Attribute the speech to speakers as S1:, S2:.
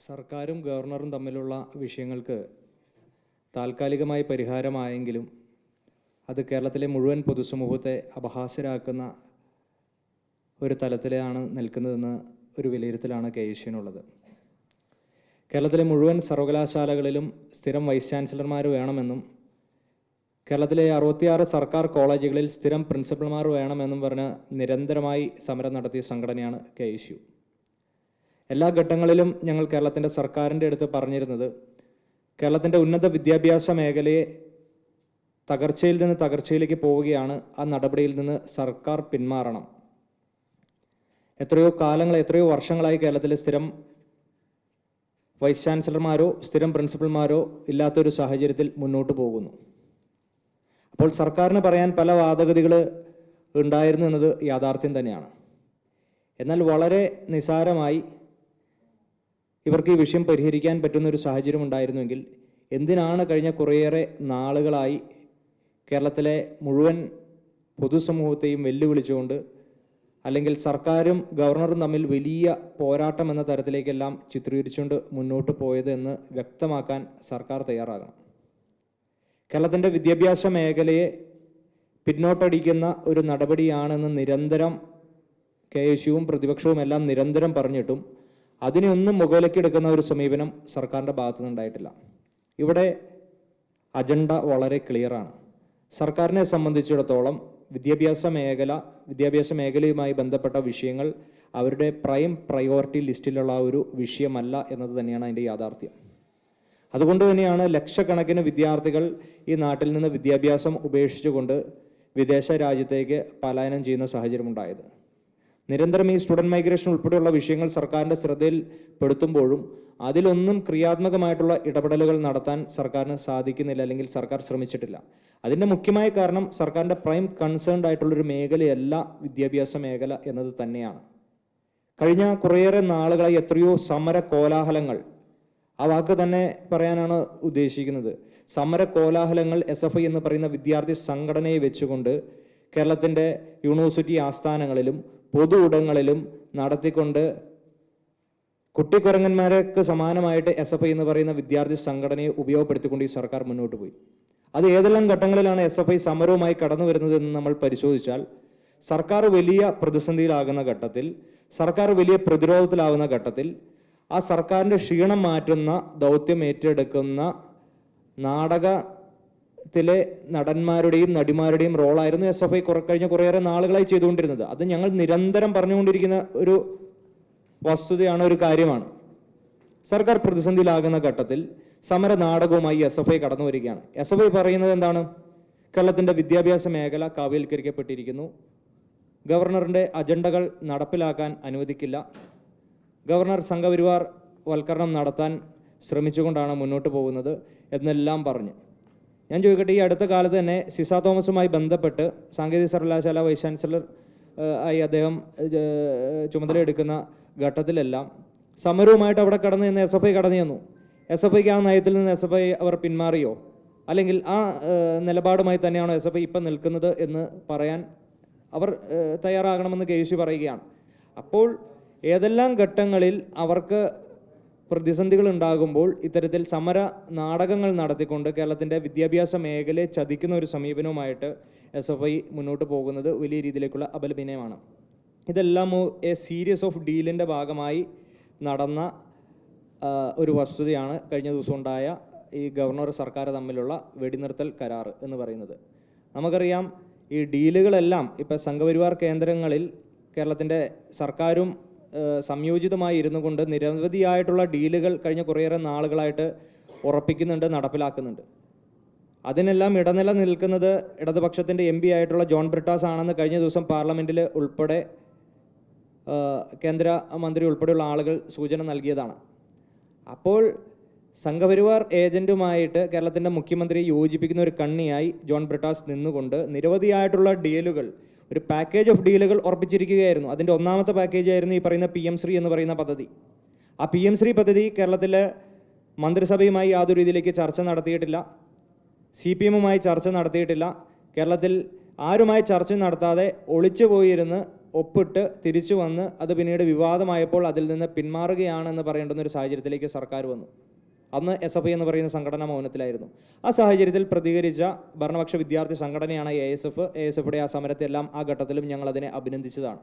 S1: സർക്കാരും ഗവർണറും തമ്മിലുള്ള വിഷയങ്ങൾക്ക് താൽക്കാലികമായി പരിഹാരമായെങ്കിലും അത് കേരളത്തിലെ മുഴുവൻ പൊതുസമൂഹത്തെ അപഹാസ്യരാക്കുന്ന ഒരു തലത്തിലാണ് നിൽക്കുന്നതെന്ന് ഒരു വിലയിരുത്തലാണ് KSUവിനുള്ളത്. കേരളത്തിലെ മുഴുവൻ സർവകലാശാലകളിലും സ്ഥിരം വൈസ് ചാൻസലർമാർ വേണമെന്നും കേരളത്തിലെ 66 സർക്കാർ കോളേജുകളിൽ സ്ഥിരം പ്രിൻസിപ്പൽമാർ വേണമെന്നും പറഞ്ഞ് നിരന്തരമായി സമരം നടത്തിയ സംഘടനയാണ് KSU. എല്ലാ ഘട്ടങ്ങളിലും ഞങ്ങൾ കേരളത്തിൻ്റെ സർക്കാരിൻ്റെ അടുത്ത് പറഞ്ഞിരുന്നത് കേരളത്തിൻ്റെ ഉന്നത വിദ്യാഭ്യാസ മേഖലയെ തകർച്ചയിൽ നിന്ന് തകർച്ചയിലേക്ക് പോവുകയാണ്. ആ നടപടിയിൽ നിന്ന് സർക്കാർ പിന്മാറണം. എത്രയോ വർഷങ്ങളായി കേരളത്തിലെ സ്ഥിരം വൈസ് ചാൻസലർമാരോ സ്ഥിരം പ്രിൻസിപ്പൽമാരോ ഇല്ലാത്തൊരു സാഹചര്യത്തിൽ മുന്നോട്ട് പോകുന്നു. അപ്പോൾ സർക്കാരിന് പറയാൻ പല വാദഗതികൾ ഉണ്ടായിരുന്നു എന്നത് യാഥാർത്ഥ്യം തന്നെയാണ്. എന്നാൽ വളരെ നിസാരമായി ഇവർക്ക് ഈ വിഷയം പരിഹരിക്കാൻ പറ്റുന്ന ഒരു സാഹചര്യം ഉണ്ടായിരുന്നുവെങ്കിൽ എന്തിനാണ് കഴിഞ്ഞ കുറേയേറെ നാളുകളായി കേരളത്തിലെ മുഴുവൻ പൊതുസമൂഹത്തെയും വെല്ലുവിളിച്ചുകൊണ്ട് അല്ലെങ്കിൽ സർക്കാരും ഗവർണറും തമ്മിൽ വലിയ പോരാട്ടം എന്ന തരത്തിലേക്കെല്ലാം ചിത്രീകരിച്ചുകൊണ്ട് മുന്നോട്ട് പോയത് എന്ന് വ്യക്തമാക്കാൻ സർക്കാർ തയ്യാറാകണം. കേരളത്തിൻ്റെ വിദ്യാഭ്യാസ മേഖലയെ പിന്നോട്ടടിക്കുന്ന ഒരു നടപടിയാണെന്ന് നിരന്തരം KSUവും പ്രതിപക്ഷവും എല്ലാം നിരന്തരം പറഞ്ഞിട്ടും അതിനെ ഒന്നും മുകളിലേക്കെടുക്കുന്ന ഒരു സമീപനം സർക്കാരിൻ്റെ ഭാഗത്തു നിന്നുണ്ടായിട്ടില്ല. ഇവിടെ അജണ്ട വളരെ ക്ലിയറാണ്. സർക്കാരിനെ സംബന്ധിച്ചിടത്തോളം വിദ്യാഭ്യാസ മേഖലയുമായി ബന്ധപ്പെട്ട വിഷയങ്ങൾ അവരുടെ പ്രൈം പ്രയോറിറ്റി ലിസ്റ്റിലുള്ള ഒരു വിഷയമല്ല എന്നത് തന്നെയാണ് അതിൻ്റെ യാഥാർത്ഥ്യം. അതുകൊണ്ട് തന്നെയാണ് ലക്ഷക്കണക്കിന് വിദ്യാർത്ഥികൾ ഈ നാട്ടിൽ നിന്ന് വിദ്യാഭ്യാസം ഉപേക്ഷിച്ചുകൊണ്ട് വിദേശ രാജ്യത്തേക്ക് പലായനം ചെയ്യുന്ന സാഹചര്യം ഉണ്ടായത്. നിരന്തരം ഈ സ്റ്റുഡൻറ് മൈഗ്രേഷൻ ഉൾപ്പെടെയുള്ള വിഷയങ്ങൾ സർക്കാരിൻ്റെ ശ്രദ്ധയിൽ പെടുത്തുമ്പോഴും അതിലൊന്നും ക്രിയാത്മകമായിട്ടുള്ള ഇടപെടലുകൾ നടത്താൻ സർക്കാരിന് സാധിക്കുന്നില്ല, അല്ലെങ്കിൽ സർക്കാർ ശ്രമിച്ചിട്ടില്ല. അതിൻ്റെ മുഖ്യമായ കാരണം സർക്കാരിൻ്റെ പ്രൈം കൺസേൺഡ് ആയിട്ടുള്ളൊരു മേഖലയല്ല വിദ്യാഭ്യാസ മേഖല എന്നത് തന്നെയാണ്. കഴിഞ്ഞ കുറേയേറെ നാളുകളായി എത്രയോ സമര കോലാഹലങ്ങൾ, ആ വാക്ക് തന്നെ പറയാനാണ് ഉദ്ദേശിക്കുന്നത്, സമര കോലാഹലങ്ങൾ SFI എന്ന് പറയുന്ന വിദ്യാർത്ഥി സംഘടനയെ വെച്ചുകൊണ്ട് കേരളത്തിൻ്റെ യൂണിവേഴ്സിറ്റി ആസ്ഥാനങ്ങളിലും പൊതു ഇടങ്ങളിലും നടത്തിക്കൊണ്ട് കുട്ടിക്കുരങ്ങന്മാർക്ക് സമാനമായിട്ട് SFI എന്ന് പറയുന്ന വിദ്യാർത്ഥി സംഘടനയെ ഉപയോഗപ്പെടുത്തിക്കൊണ്ട് ഈ സർക്കാർ മുന്നോട്ട് പോയി. അത് ഏതെല്ലാം ഘട്ടങ്ങളിലാണ് SFI സമരവുമായി കടന്നു വരുന്നത് എന്ന് നമ്മൾ പരിശോധിച്ചാൽ സർക്കാർ വലിയ പ്രതിസന്ധിയിലാകുന്ന ഘട്ടത്തിൽ, സർക്കാർ വലിയ പ്രതിരോധത്തിലാകുന്ന ഘട്ടത്തിൽ, ആ സർക്കാരിൻ്റെ ക്ഷീണം മാറ്റുന്ന ദൗത്യം ഏറ്റെടുക്കുന്ന നാടകത്തിലെ നടന്മാരുടെയും നടിമാരുടെയും റോളായിരുന്നു SFI കഴിഞ്ഞ കുറേയേറെ നാളുകളായി ചെയ്തുകൊണ്ടിരുന്നത്. അത് ഞങ്ങൾ നിരന്തരം പറഞ്ഞുകൊണ്ടിരിക്കുന്ന ഒരു വസ്തുതയാണ്, ഒരു കാര്യമാണ്. സർക്കാർ പ്രതിസന്ധിയിലാകുന്ന ഘട്ടത്തിൽ സമര നാടകവുമായി SFI കടന്നു വരികയാണ്. SFI പറയുന്നത് എന്താണ്? കേരളത്തിൻ്റെ വിദ്യാഭ്യാസ മേഖല കാവ്യവൽക്കരിക്കപ്പെട്ടിരിക്കുന്നു, ഗവർണറിൻ്റെ അജണ്ടകൾ നടപ്പിലാക്കാൻ അനുവദിക്കില്ല, ഗവർണർ സംഘപരിവാർ വൽക്കരണം നടത്താൻ ശ്രമിച്ചുകൊണ്ടാണ് മുന്നോട്ട് പോകുന്നത് എന്നെല്ലാം പറഞ്ഞ്. ഞാൻ ചോദിക്കട്ടെ, ഈ അടുത്ത കാലത്ത് തന്നെ സിസ തോമസുമായി ബന്ധപ്പെട്ട് സാങ്കേതിക സർവകലാശാല വൈസ് ചാൻസലർ ആയി അദ്ദേഹം ചുമതലയെടുക്കുന്ന ഘട്ടത്തിലെല്ലാം സമരവുമായിട്ട് അവിടെ കടന്നു എന്ന് SFI കടന്നു ചെന്നു. SFIക്ക് ആ നയത്തിൽ നിന്ന് SFI അവർ പിന്മാറിയോ? അല്ലെങ്കിൽ ആ നിലപാടുമായി തന്നെയാണോ SFI ഇപ്പം നിൽക്കുന്നത് എന്ന് പറയാൻ അവർ തയ്യാറാകണമെന്ന് KSU പറയുകയാണ്. അപ്പോൾ ഏതെല്ലാം ഘട്ടങ്ങളിൽ അവർക്ക് പ്രതിസന്ധികൾ ഉണ്ടാകുമ്പോൾ ഇത്തരത്തിൽ സമര നാടകങ്ങൾ നടത്തിക്കൊണ്ട് കേരളത്തിൻ്റെ വിദ്യാഭ്യാസ മേഖലയെ ചതിക്കുന്ന ഒരു സമീപനവുമായിട്ട് SFI മുന്നോട്ട് പോകുന്നത് വലിയ രീതിയിലേക്കുള്ള അപലപനീയമാണ്. ഇതെല്ലാം എ സീരീസ് ഓഫ് ഡീലിൻ്റെ ഭാഗമായി നടന്ന ഒരു വസ്തുതയാണ് കഴിഞ്ഞ ദിവസം ഉണ്ടായ ഈ ഗവർണർ സർക്കാർ തമ്മിലുള്ള വെടിനിർത്തൽ കരാർ എന്ന് പറയുന്നത്. നമുക്കറിയാം, ഈ ഡീലുകളെല്ലാം ഇപ്പം സംഘപരിവാർ കേന്ദ്രങ്ങളിൽ കേരളത്തിൻ്റെ സർക്കാരും സംയോജിതമായി ഇരുന്നു കൊണ്ട് നിരവധിയായിട്ടുള്ള ഡീലുകൾ കഴിഞ്ഞ കുറേയേറെ നാളുകളായിട്ട് ഉറപ്പിക്കുന്നുണ്ട്, നടപ്പിലാക്കുന്നുണ്ട്. അതിനെല്ലാം ഇടനില നിൽക്കുന്നത് ഇടതുപക്ഷത്തിൻ്റെ MP ആയിട്ടുള്ള ജോൺ ബ്രിട്ടാസ് ആണെന്ന് കഴിഞ്ഞ ദിവസം പാർലമെൻറ്റിൽ ഉൾപ്പെടെ കേന്ദ്ര മന്ത്രി ഉൾപ്പെടെയുള്ള ആളുകൾ സൂചന നൽകിയതാണ്. അപ്പോൾ സംഘപരിവാർ ഏജൻറ്റുമായിട്ട് കേരളത്തിൻ്റെ മുഖ്യമന്ത്രിയെ യോജിപ്പിക്കുന്ന ഒരു കണ്ണിയായി ജോൺ ബ്രിട്ടാസ് നിന്നുകൊണ്ട് നിരവധിയായിട്ടുള്ള ഡീലുകൾ, ഒരു പാക്കേജ് ഓഫ് ഡീലുകൾ ഉറപ്പിച്ചിരിക്കുകയായിരുന്നു. അതിൻ്റെ ഒന്നാമത്തെ പാക്കേജ് ആയിരുന്നു ഈ പറയുന്ന PM ശ്രീ എന്ന് പറയുന്ന പദ്ധതി. ആ PM ശ്രീ പദ്ധതി കേരളത്തിലെ മന്ത്രിസഭയുമായി യാതൊരു രീതിയിലേക്ക് ചർച്ച നടത്തിയിട്ടില്ല, CPM ചർച്ച നടത്തിയിട്ടില്ല. കേരളത്തിൽ ആരുമായി ചർച്ച നടത്താതെ ഒളിച്ചു പോയിരുന്ന് ഒപ്പിട്ട് തിരിച്ചു വന്ന് അത് പിന്നീട് വിവാദമായപ്പോൾ അതിൽ നിന്ന് പിന്മാറുകയാണെന്ന് പറയേണ്ടുന്ന ഒരു സാഹചര്യത്തിലേക്ക് സർക്കാർ വന്നു. അന്ന് SFI എന്ന് പറയുന്ന സംഘടന മൗനത്തിലായിരുന്നു. ആ സാഹചര്യത്തിൽ പ്രതികരിച്ച ഭരണപക്ഷ വിദ്യാർത്ഥി സംഘടനയാണ് ASF. ASFയുടെ ആ സമരത്തെല്ലാം ആ ഘട്ടത്തിലും ഞങ്ങൾ അതിനെ അഭിനന്ദിച്ചതാണ്.